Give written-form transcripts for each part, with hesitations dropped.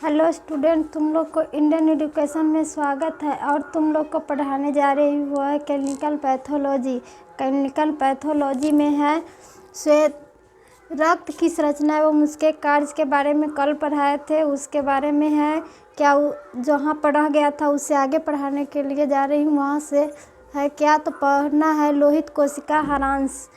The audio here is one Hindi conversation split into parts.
हेलो स्टूडेंट, तुम लोग को इंडियन एजुकेशन में स्वागत है और तुम लोग को पढ़ाने जा रही हुआ है क्लिनिकल पैथोलॉजी। क्लिनिकल पैथोलॉजी में है श्वेत रक्त की संरचना एवं उसके कार्य के बारे में कल पढ़ाए थे, उसके बारे में है क्या जहाँ पढ़ा गया था उससे आगे पढ़ाने के लिए जा रही हूँ। वहाँ से है क्या तो पढ़ना है लोहित कोशिका हरांश।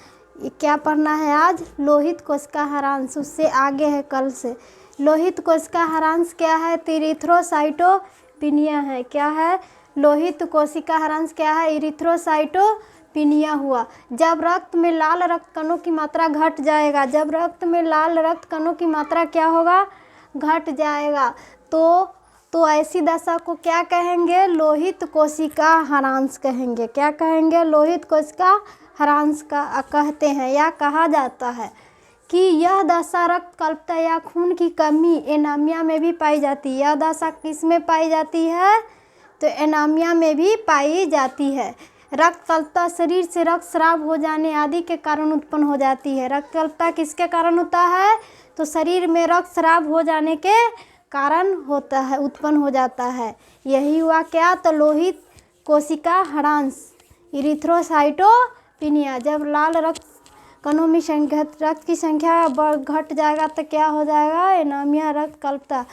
क्या पढ़ना है आज? लोहित कोशिका हरांश, उससे आगे है कल से। लोहित कोशिका हरांश क्या है? इरिथ्रोसाइटोपिनिया है। क्या है? लोहित कोशिका हरांश क्या है? इरिथ्रोसाइटोपिनिया हुआ जब रक्त में लाल रक्त कणों की मात्रा घट जाएगा। जब रक्त में लाल रक्त कणों की मात्रा क्या होगा? घट जाएगा। तो ऐसी दशा को क्या कहेंगे? लोहित कोशिका हरांश कहेंगे। क्या कहेंगे? लोहित कोशिका हरांश का कहते हैं या कहा जाता है कि यह दशा रक्त कल्पता या खून की कमी एनीमिया में भी पाई जाती है। यह दशा किस में पाई जाती है? तो एनीमिया में भी पाई जाती है। रक्त कल्पता शरीर से रक्त स्राव हो जाने आदि के कारण उत्पन्न हो जाती है। रक्त कल्पता किसके कारण होता है? तो शरीर में रक्त स्राव हो जाने के कारण होता है, उत्पन्न हो जाता है। यही हुआ क्या? तो लोहित कोशिका हरांश, इरिथ्रोसाइटोपिनिया। जब लाल रक्त कणों में रक्त की संख्या घट जाएगा तो क्या हो जाएगा? एनीमिया, रक्त कल्पता।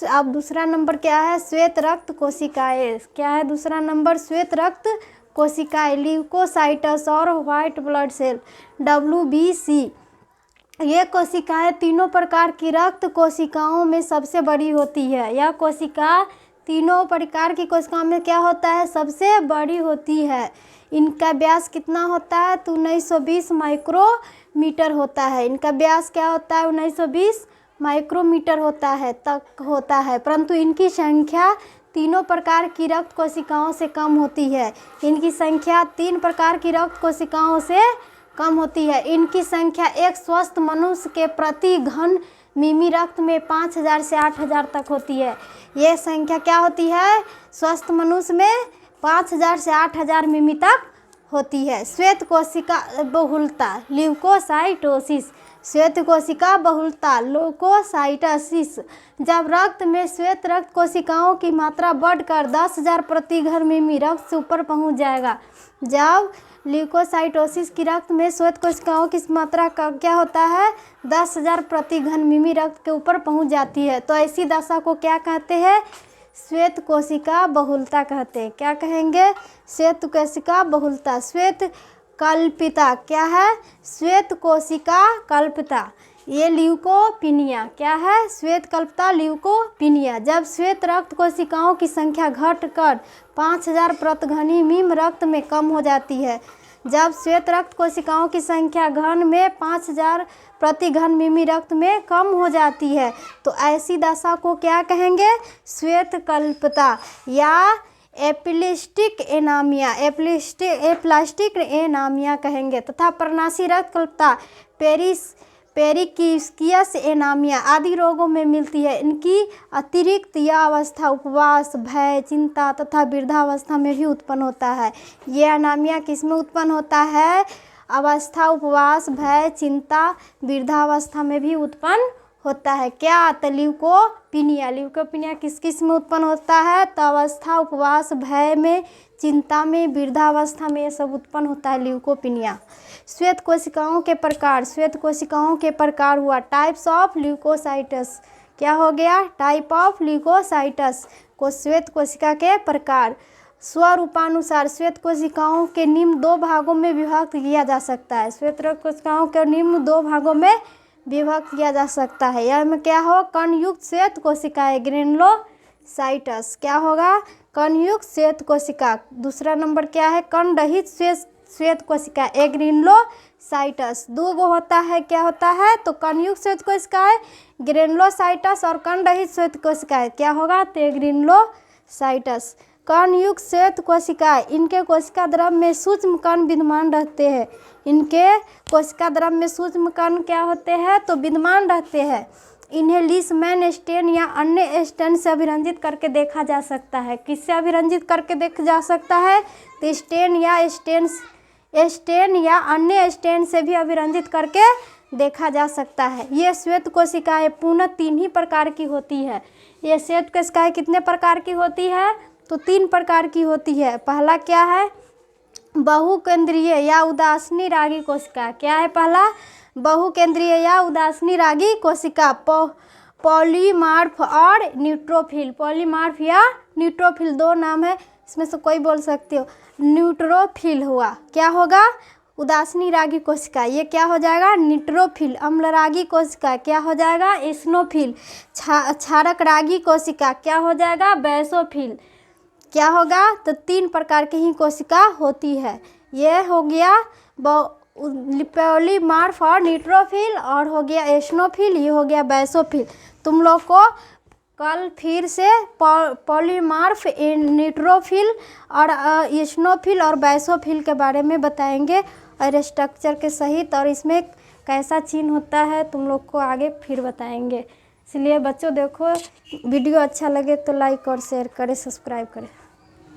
अब दूसरा नंबर क्या है? श्वेत रक्त कोशिकाएं। क्या है दूसरा नंबर? श्वेत रक्त कोशिकाएं, ल्यूकोसाइटस और व्हाइट ब्लड सेल, WBC। ये कोशिकाएं तीनों प्रकार की रक्त कोशिकाओं में सबसे बड़ी होती है। यह कोशिका तीनों प्रकार की कोशिकाओं में क्या होता है? सबसे बड़ी होती है। इनका व्यास कितना होता है? तो 1920 माइक्रोमीटर होता है। इनका व्यास क्या होता है? 1920 माइक्रोमीटर होता है परंतु इनकी संख्या तीनों प्रकार की रक्त कोशिकाओं से कम होती है। इनकी संख्या 3 प्रकार की रक्त कोशिकाओं से कम होती है। इनकी संख्या एक स्वस्थ मनुष्य के प्रति घन मिमी रक्त में 5000 से 8000 तक होती है। ये संख्या क्या होती है? स्वस्थ मनुष्य में 5000 से 8000 मिमी तक होती है। श्वेत कोशिका बहुलता, ल्यूकोसाइटोसिस। श्वेत कोशिका बहुलता, ल्यूकोसाइटोसिस। जब रक्त में श्वेत रक्त कोशिकाओं की मात्रा बढ़कर 10,000 प्रति घन मिमी रक्त से ऊपर पहुंच जाएगा। जब ल्यूकोसाइटोसिस की रक्त में श्वेत कोशिकाओं की मात्रा का क्या होता है? 10,000 प्रति घन मिमी रक्त के ऊपर पहुंच जाती है तो ऐसी दशा को क्या कहते हैं? श्वेत कोशिका बहुलता कहते हैं। क्या कहेंगे? श्वेत कोशिका बहुलता। श्वेत कल्पिता क्या है? श्वेत कोशिका कल्पिता। ये ल्यूकोपिनिया क्या है? श्वेत कल्पता, ल्यूकोपिनिया। जब श्वेत रक्त कोशिकाओं की संख्या घटकर 5000 प्रति घन मिमी रक्त में कम हो जाती है। जब श्वेत रक्त कोशिकाओं की संख्या घन में 5000 प्रति घन मिमी रक्त में कम हो जाती है तो ऐसी दशा को क्या कहेंगे? श्वेत कल्पता या एप्लास्टिक एनीमिया कहेंगे। तथा प्रणाशी रक्त कल्पता, पेरिकिस्कियस एनीमिया आदि रोगों में मिलती है। इनकी अतिरिक्त यह अवस्था उपवास, भय, चिंता तथा वृद्धावस्था में भी उत्पन्न होता है। ये एनीमिया किस में उत्पन्न होता है? अवस्था, उपवास, भय, चिंता, वृद्धावस्था में भी उत्पन्न होता है। क्या? तो ल्यूकोपिनिया किस किस में उत्पन्न होता है? तो अवस्था, उपवास, भय में, चिंता में, वृद्धावस्था में ये सब उत्पन्न होता है ल्यूकोपिनिया। श्वेत कोशिकाओं के प्रकार। श्वेत कोशिकाओं के प्रकार हुआ टाइप्स ऑफ ल्यूकोसाइटस। क्या हो गया? टाइप ऑफ ल्यूकोसाइटस को श्वेत कोशिका के प्रकार। स्वरूपानुसार श्वेत कोशिकाओं के निम्न 2 भागों में विभक्त किया जा सकता है। श्वेत कोशिकाओं के निम्न 2 भागों में विभक्त किया जा सकता है। यह में क्या हो? कणयुक्त श्वेत कोशिकाएं, ग्रेनुलोसाइटस। क्या होगा? कणयुक्त श्वेत कोशिका। दूसरा नंबर क्या है? कण रहित श्वेत कोशिका, ग्रेनुलोसाइटस। 2 होता है। क्या होता है? तो कणयुक्त श्वेत कोशिकाएं, ग्रेनुलोसाइटस और कण रहित श्वेत कोशिकाएं। क्या होगा? तो ग्रेनुलोसाइटस। कणयुक्त श्वेत कोशिकाएं, इनके कोशिका द्रव में सूक्ष्म कण विद्यमान रहते हैं। इनके कोशिका द्रव में सूक्ष्म कण क्या होते हैं? तो विद्यमान रहते हैं। इन्हें लीशमैन स्टेन या अन्य स्टेन से अभिरंजित करके देखा जा सकता है। किससे अभिरंजित करके देखा जा सकता है? तो स्टेन या अन्य स्टेन से भी अभिरंजित करके देखा जा सकता है। ये श्वेत कोशिकाएं पुनः 3 ही प्रकार की होती है। ये श्वेत कोशिकाएं कितने प्रकार की होती है? तो 3 प्रकार की होती है। पहला क्या है? बहुकेंद्रीय या उदासीन रागी कोशिका। क्या है पहला? बहुकेंद्रीय या उदासीन रागी कोशिका। पॉलीमार्फ और न्यूट्रोफिल। पॉलीमार्फ या न्यूट्रोफिल 2 नाम है, इसमें से कोई बोल सकते हो। न्यूट्रोफिल हुआ, क्या होगा? उदासीन रागी कोशिका। ये क्या हो जाएगा? न्यूट्रोफिल। अम्लरागी कोशिका क्या हो जाएगा? एसिनोफिल। क्षारक रागी कोशिका क्या हो जाएगा? बेसोफिल। क्या होगा? तो 3 प्रकार की ही कोशिका होती है। ये हो गया पॉलीमार्फ और न्यूट्रोफिल, और हो गया एसिनोफिल, ये हो गया बेसोफिल। तुम लोग को कल फिर से पॉलीमार्फ, न्यूट्रोफिल और एसिनोफिल और बेसोफिल के बारे में बताएंगे, और स्ट्रक्चर के सहित, और इसमें कैसा चिन्ह होता है तुम लोग को आगे फिर बताएंगे। इसलिए बच्चों देखो, वीडियो अच्छा लगे तो लाइक और शेयर करें, सब्सक्राइब करें।